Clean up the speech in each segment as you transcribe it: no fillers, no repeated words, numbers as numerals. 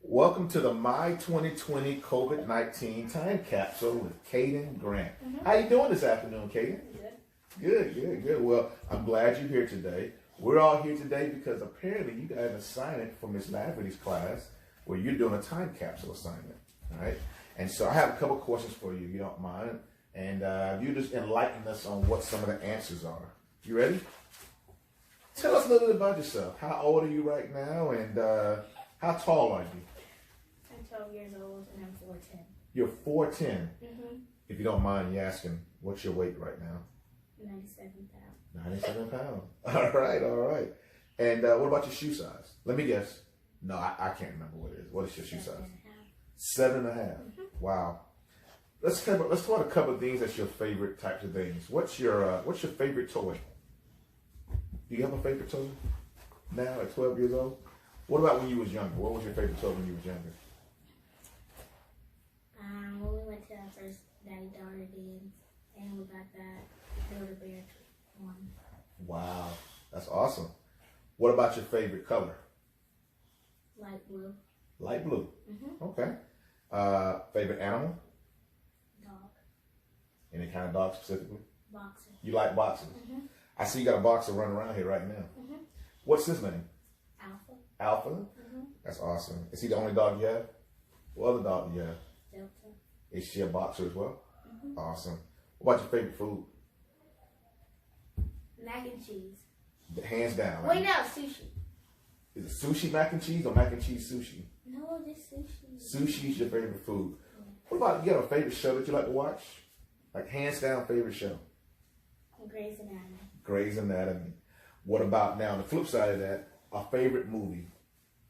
Welcome to the My 2020 COVID-19 Time Capsule with Cayden Grant. How you doing this afternoon, Cayden? Good. Well, I'm glad you're here today. We're all here today because apparently you got an assignment for Miss Laverty's class where you're doing a time capsule assignment, all right? And so I have a couple questions for you, if you don't mind. And you just enlighten us on what some of the answers are. You ready? Tell us a little bit about yourself. How old are you right now, and how tall are you? I'm 12 years old, and I'm 4'10". You're 4'10". If you don't mind me asking, what's your weight right now? 97 pounds. 97 pounds. All right. And what about your shoe size? Let me guess. No, I can't remember what it is. What is your shoe size? 7.5. Wow. Let's talk about a couple of things that's your favorite types of things. What's your favorite toy? Do you have a favorite toy now at 12 years old? What about when you was younger? What was your favorite toy when you was younger? When we went to our first daddy-daughter dance, and we got that Build-A-Bear one. Wow, that's awesome. What about your favorite color? Light blue. Light blue. Okay. Favorite animal? Dog. Any kind of dog specifically? Boxer. You like boxers? I see you got a boxer running around here right now. What's his name? Alpha. Alpha? That's awesome. Is he the only dog you have? What other dog do you have? Delta. Is she a boxer as well? Awesome. What about your favorite food? Mac and cheese. Hands down. Wait, no, sushi. Is it sushi mac and cheese or mac and cheese sushi? No, just sushi. Sushi's your favorite food. What about, you got a favorite show that you like to watch? Like hands down favorite show? Grey's Anatomy. Grey's Anatomy. What about now, on the flip side of that, a favorite movie?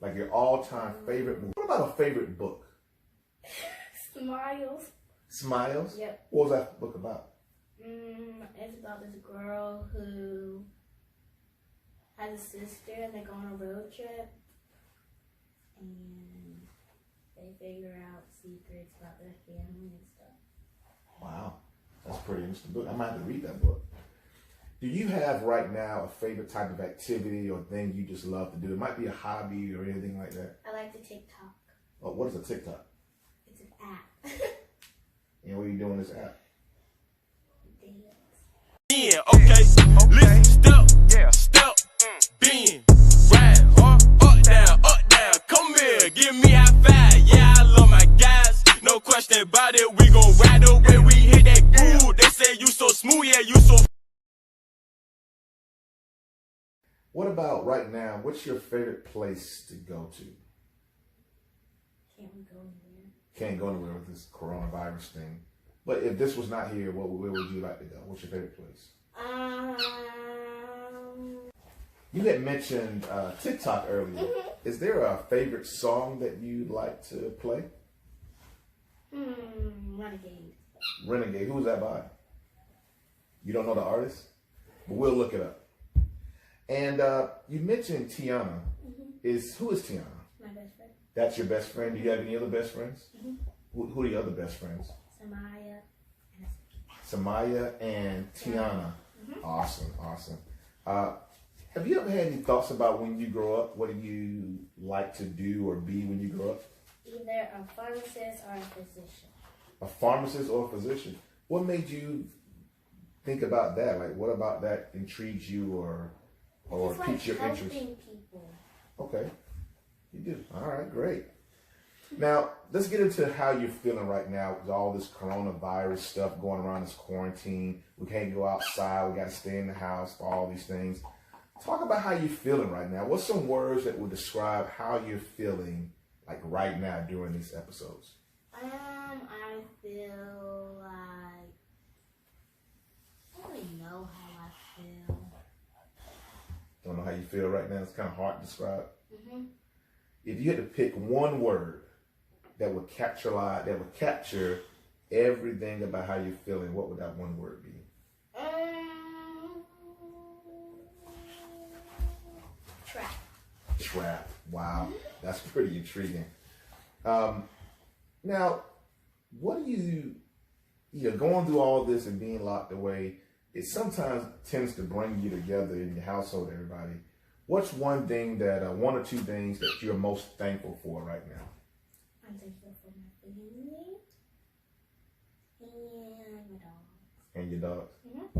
Like your all-time favorite movie. What about a favorite book? Smiles. Smiles? Yep. What was that book about? It's about this girl who has a sister, and they go on a road trip, and they figure out secrets about their family and stuff. Wow, that's a pretty interesting book. I might have to read that book. Do you have right now a favorite type of activity or thing you just love to do? It might be a hobby or anything like that. I like the TikTok. Oh, what is a TikTok? It's an app. And what are you doing this app? Yeah, okay. Listen, step, bend, ride, up, down, come here, give me high five. Yeah, I love my guys, no question about it. We gon' ride up when we hit that groove. They say you so smooth, yeah, you so. What about right now? What's your favorite place to go to? Can't we go anywhere? Can't go anywhere with this coronavirus thing. But if this was not here, where would you like to go? What's your favorite place? You had mentioned TikTok earlier. Is there a favorite song that you'd like to play? Renegade. Renegade. Who's that by? You don't know the artist? But we'll look it up. And you mentioned Tiana. Who is Tiana? My best friend. That's your best friend? Do you have any other best friends? Who are your other best friends? Samaya and Tiana. Awesome. Have you ever had any thoughts about when you grow up? What do you like to do or be when you grow up? Either a pharmacist or a physician. A pharmacist or a physician? What made you think about that? Like, what about that intrigues you or piques your interest? Helping people. Okay, you do. All right, great. Now, let's get into how you're feeling right now with all this coronavirus stuff going around, this quarantine. We can't go outside. We got to stay in the house for all these things. Talk about how you're feeling right now. What's some words that would describe how you're feeling like right now during these episodes? I feel like I don't really know how I feel. Don't know how you feel right now? It's kind of hard to describe. If you had to pick one word that would capture everything about how you're feeling, what would that one word be? Trap. Trap. Wow, that's pretty intriguing. Now, what do you going through all this and being locked away, it sometimes tends to bring you together in your household, everybody. What's one thing that, one or two things that you're most thankful for right now? I'm thankful for my family and my dogs. And your dogs? Mm-hmm.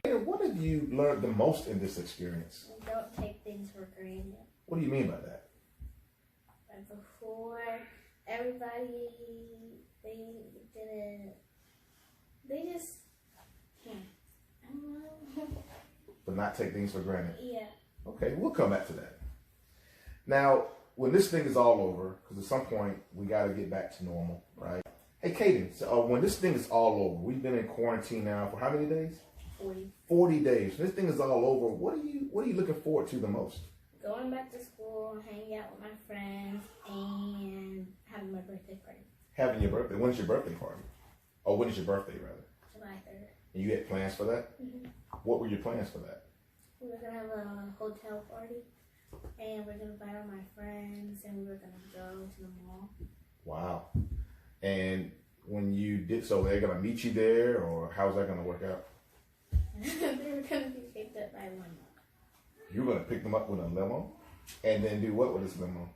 And what have you learned the most in this experience? Don't take things for granted. What do you mean by that? Like before, everybody, they just can't. I don't know. But not take things for granted. Yeah. Okay, we'll come back to that. Now, when this thing is all over, because at some point we got to get back to normal, right? Hey, Cayden, so when this thing is all over, we've been in quarantine now for how many days? 40. 40 days. When this thing is all over, what are you looking forward to the most? Going back to school, hanging out with my friends, and having my birthday party. Having your birthday. When's your birthday party? Oh, when is your birthday, rather? July 3rd. And you had plans for that? Mm-hmm. What were your plans for that? We were going to have a hotel party, and we're going to invite all my friends, and we were going to go to the mall. Wow. And when you did so, they're going to meet you there, or how's that going to work out? They were going to be picked up by one. You're going to pick them up with a limo? And then do what with this limo?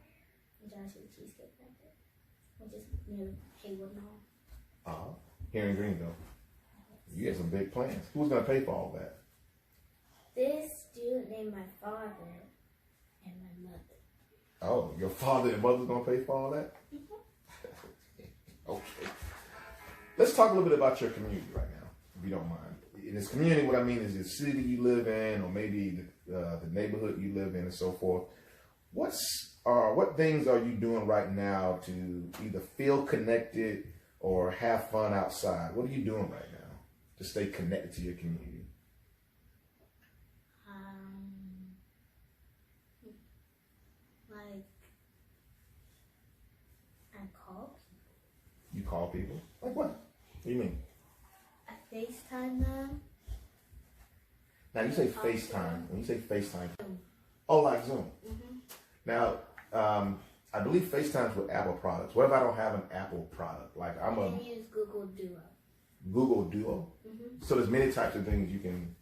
Joshua Cheesecake Factory, which is near Haywood Mall. Here in Greenville. You had some big plans. Who's going to pay for all that? This dude named my father and my mother. Oh, your father and mother's going to pay for all that? Okay. Let's talk a little bit about your community right now, if you don't mind. In this community, what I mean is the city you live in, or maybe the neighborhood you live in, and so forth. What things are you doing right now to either feel connected or have fun outside? What are you doing right now to stay connected to your community? Like, I call people. You call people? Like what? What do you mean? I FaceTime them. Now you say FaceTime. When you say FaceTime, oh, like Zoom. Mm-hmm. Now, I believe FaceTime's with Apple products. What if I don't have an Apple product? Like You can use Google Duo. Google Duo. Mm-hmm. So there's many types of things you can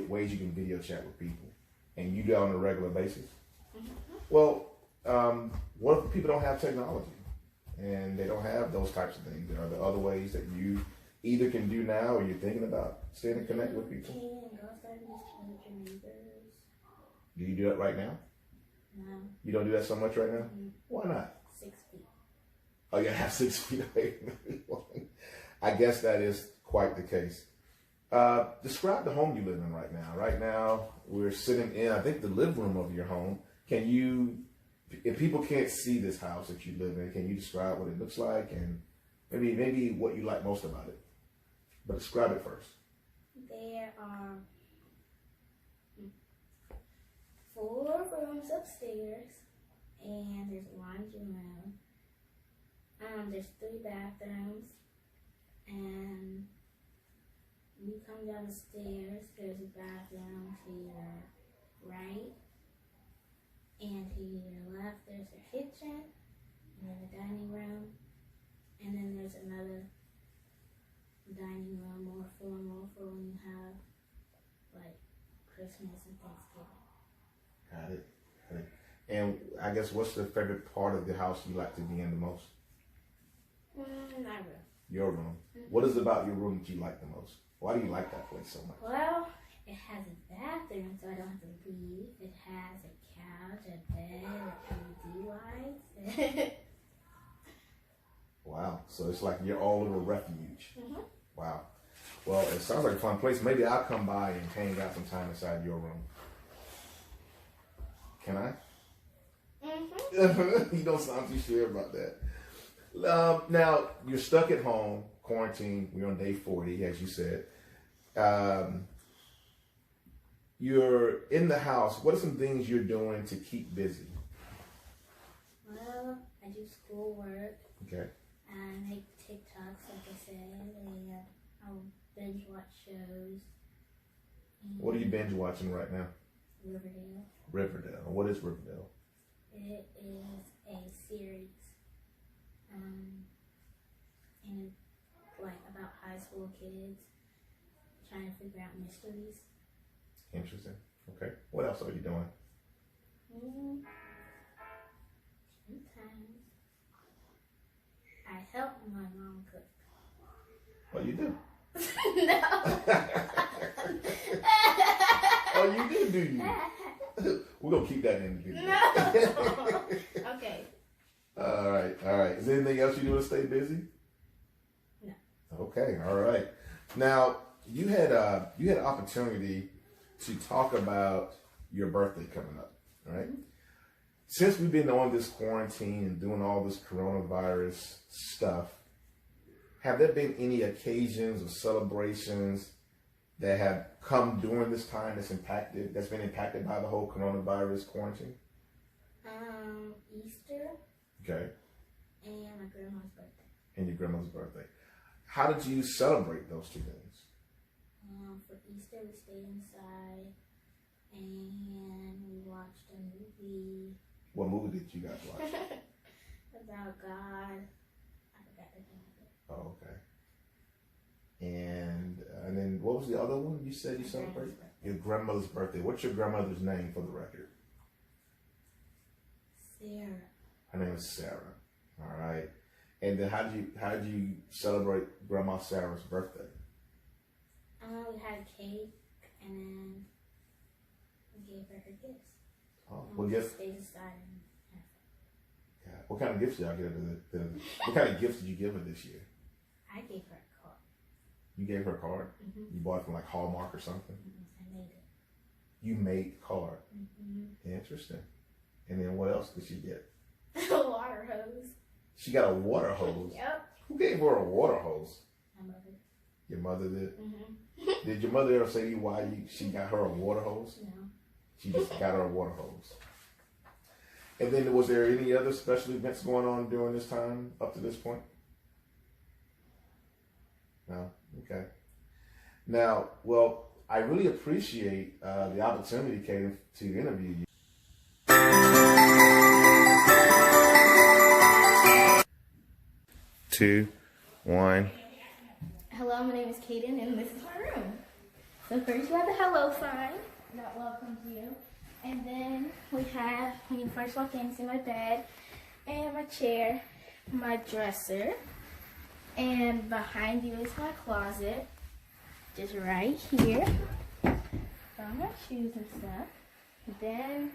ways you can video chat with people, and you do that on a regular basis. Mm-hmm. Well, what if people don't have technology and they don't have those types of things? Are there other ways that you either can do now, or you're thinking about staying connected with people? Can go outside and just chat with your neighbors. Do you do that right now? No. You don't do that so much right now? Mm-hmm. Why not? 6 feet. Oh, you have 6 feet away. I guess that is quite the case. Describe the home you live in right now. Right now, we're sitting in, I think, the living room of your home. Can you, if people can't see this house that you live in, can you describe what it looks like and maybe what you like most about it? But describe it first. There are 4 rooms upstairs, and there's a laundry room. There's 3 bathrooms, and when you come down the stairs, there's a bathroom to your right, and to your left there's a kitchen, and then a dining room, and then there's another dining room, more full when you have like Christmas and Thanksgiving. Got it. Got it. And I guess what's the favorite part of the house you like to be in the most? My room. Your room. What is it about your room that you like the most? Why do you like that place so much? Well, it has a bathroom, so I don't have to leave. It has a couch, a bed, LED lights. Wow. So it's like your all little refuge. Mm-hmm. Wow. Well, it sounds like a fun place. Maybe I'll come by and hang out sometime inside your room. Can I? Mm-hmm. You don't sound too sure about that. Now, you're stuck at home, quarantine. We're on day 40, as you said. You're in the house. What are some things you're doing to keep busy? Well, I do schoolwork. Okay. I make TikToks, like I said, and I'll binge watch shows. What are you binge watching right now? Riverdale. Riverdale. What is Riverdale? It is a series, and like about high school kids, trying to figure out mysteries. Interesting. Okay. What else are you doing? Sometimes I help my mom cook. Oh, you do? No. Oh, you do you? We're going to keep that in the video. No. Okay. All right. Is there anything else you do to stay busy? No. Okay. All right. Now, you had an opportunity to talk about your birthday coming up, right? Mm-hmm. Since we've been on this quarantine and doing all this coronavirus stuff, have there been any occasions or celebrations that have come during this time that's been impacted by the whole coronavirus quarantine? Easter. Okay. And my grandma's birthday. And your grandma's birthday. How did you celebrate those two things? For Easter, we stayed inside and we watched a movie. What movie did you guys watch? About God. I forgot the name of it. Oh, okay. And then what was the other one you said you celebrated? Your grandmother's birthday. What's your grandmother's name for the record? Sarah. Her name is Sarah. All right. And then how did you celebrate Grandma Sarah's birthday? We had cake and then we gave her her gifts. Oh, what gifts? Stayed inside and Yeah. What kind of gifts did y'all give her? What kind of gifts did you give her this year? I gave her a card. You gave her a card? Mm-hmm. You bought it from like Hallmark or something? I made it. You made the card. Mm-hmm. Interesting. And then what else did she get? A water hose. She got a water hose? Yep. Who gave her a water hose? My mother. Your mother did? Mm-hmm. Did your mother ever say to you why she got her a water hose? No. She just got her a water hose. And then was there any other special events going on during this time up to this point? No? Okay. Now, well, I really appreciate the opportunity, Cayden, to interview you. 2, 1. Hello, my name is Cayden, and this is my room. So first you have the hello sign that welcomes you. And then we have, when you first walk in, see my bed, and my chair, my dresser. And behind you is my closet, just right here. All my shoes and stuff. Then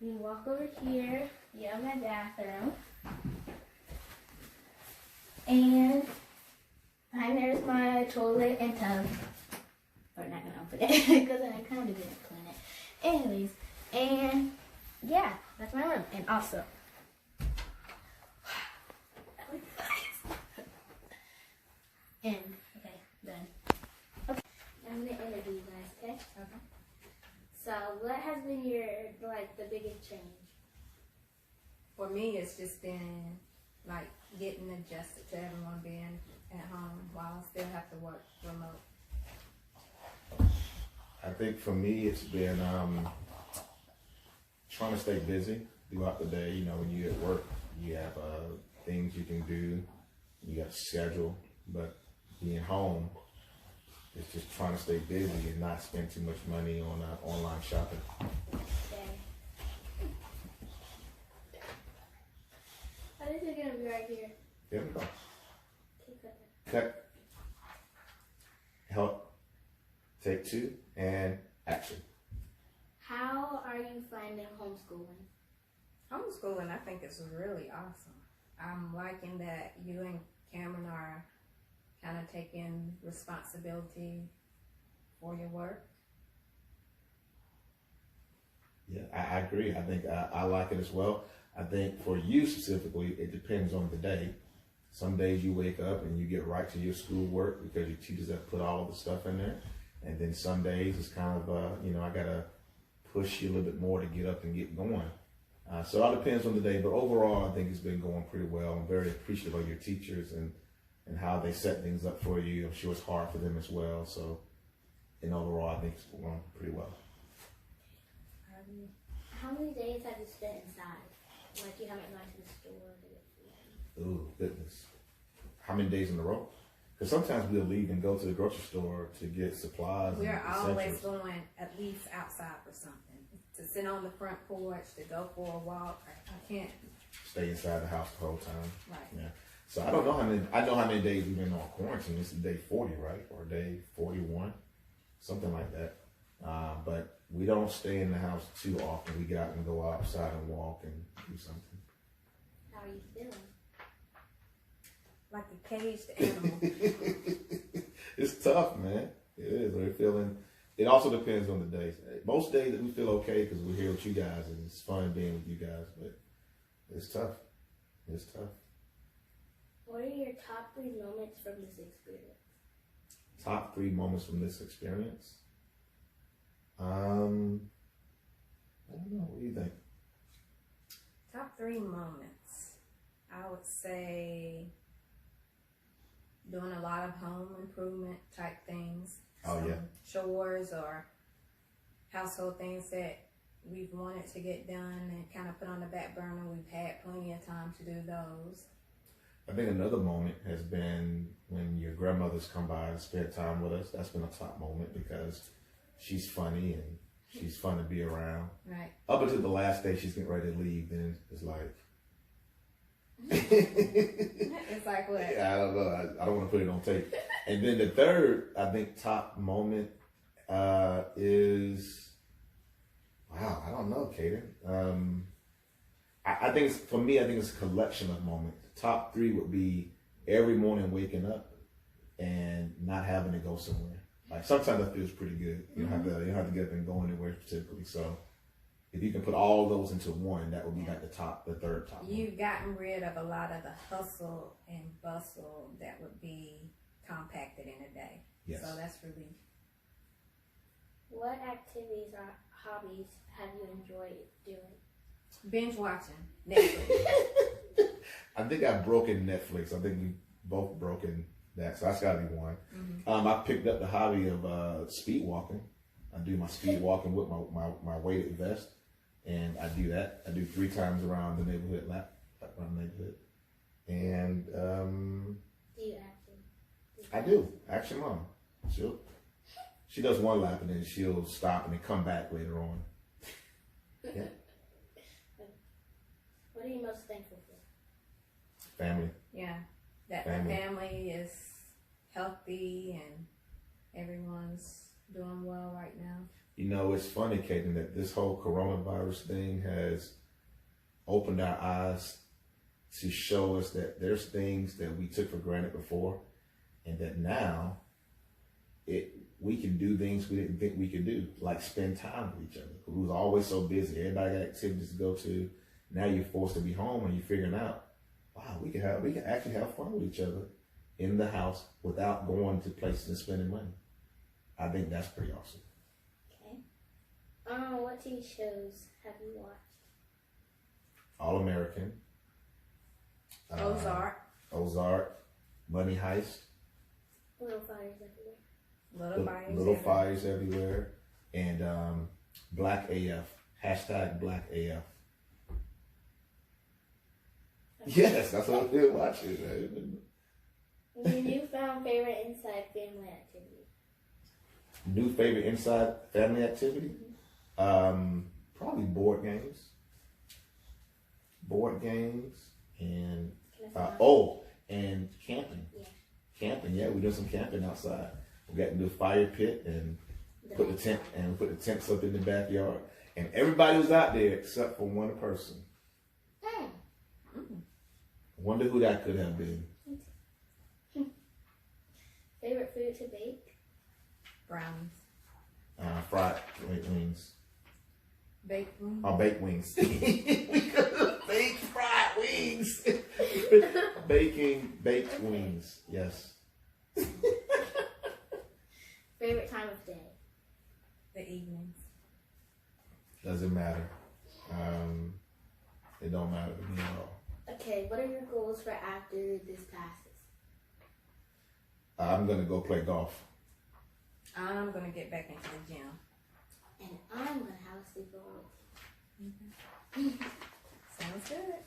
you walk over here, you have my bathroom. And behind there is my toilet and tub. We're not gonna open it because I kind of didn't clean it. Anyways, and yeah, that's my room. And also, and okay, done. Okay, I'm gonna interview you guys. Okay. Okay. So, what has been your the biggest change? For me, it's just been like getting adjusted to everyone being at home while I still have to work remote. I think for me, it's been trying to stay busy throughout the day. You know, when you at work, you have things you can do, you got a schedule, but being home, it's just trying to stay busy and not spend too much money on online shopping. Okay. I think they're gonna be right here. There we go. Keep it. Cut. Help. Take 2 and action. How are you finding homeschooling? Homeschooling, I think, is really awesome. I'm liking that you and Cameron are kind of taking responsibility for your work. Yeah, I agree. I think I like it as well. I think for you specifically, it depends on the day. Some days you wake up and you get right to your schoolwork because your teachers have put all of the stuff in there. And then some days it's kind of, I got to push you a little bit more to get up and get going. So it all depends on the day. But overall, I think it's been going pretty well. I'm very appreciative of your teachers and how they set things up for you. I'm sure it's hard for them as well. So, and overall, I think it's going pretty well. How many days have you spent inside? Like you haven't gone to the store to get food? Ooh, goodness. How many days in a row? Because sometimes we'll leave and go to the grocery store to get supplies. We're and always essentials. going at least outside for something. To sit on the front porch, to go for a walk. I can't. Stay inside the house the whole time. Right. Yeah. So I don't know how many. I know how many days we've been on quarantine. It's day 40, right, or day 41, something like that. But we don't stay in the house too often. We get out and go outside and walk and do something. How are you feeling? Like a caged animal. It's tough, man. It is. We're feeling. It also depends on the days. Most days that we feel okay because we're here with you guys and it's fun being with you guys. But it's tough. It's tough. What are your top 3 moments from this experience? Top 3 moments from this experience. I don't know. What do you think? Top 3 moments. I would say doing a lot of home improvement type things. Oh, yeah. Chores or household things that we've wanted to get done and kind of put on the back burner. We've had plenty of time to do those. I think another moment has been when your grandmother's come by and spend time with us. That's been a top moment because she's funny and she's fun to be around. Right. Up until the last day she's getting ready to leave, then it's like... It's like what? Yeah, I don't know. I don't want to put it on tape. And then the third, I think, top moment is... Wow, I don't know, Cayden. I think it's, for me, I think it's a collection of moments. Top 3 would be every morning waking up and not having to go somewhere. Like sometimes that feels pretty good. You don't have to get up and go anywhere specifically. So if you can put all those into one, that would be like the third top. You've gotten rid of a lot of the hustle and bustle that would be compacted in a day. Yes. So that's really. What activities or hobbies have you enjoyed doing? Binge watching Netflix. I think I've broken Netflix. I think we both broken that, so that's got to be one. I picked up the hobby of speed walking. I do my speed walking with my weighted vest, and I do that. I do 3 times around the neighborhood lap, around the neighborhood, and Do you actually? I do. Action Mom. She does 1 lap and then she'll stop and then come back later on. Yeah. What are you most thankful for? Family. Yeah. That Family. the family is healthy and everyone's doing well right now. You know, it's funny, Cayden, that this whole coronavirus thing has opened our eyes to show us that there's things that we took for granted before, and that now we can do things we didn't think we could do, like spend time with each other. We was always so busy. Everybody got activities to go to. Now you're forced to be home and you're figuring out, wow, we can actually have fun with each other in the house without going to places and spending money. I think that's pretty awesome. Okay. What TV shows have you watched? All American. Ozark. Money Heist. Little Fires Everywhere. Little Fires Everywhere. And Black AF. Hashtag Black AF. Yes, that's what we're watching. Your newfound favorite inside family activity? New favorite inside family activity? Probably board games. And and camping. Yeah. Camping, yeah, we do some camping outside. We got to do a fire pit and put the tents up in the backyard. And everybody was out there except for one person. Wonder who that could have been. Favorite food to bake? Brownies. Fried wings. Baked wings. Oh, baked wings. Baked fried wings. Baked wings. Yes. Favorite time of day? The evenings. Doesn't matter. It don't matter to me at all. Okay, what are your goals for after this passes? I'm gonna go play golf. I'm going to get back into the gym. And I'm going to have a sleepover with you. Sounds good.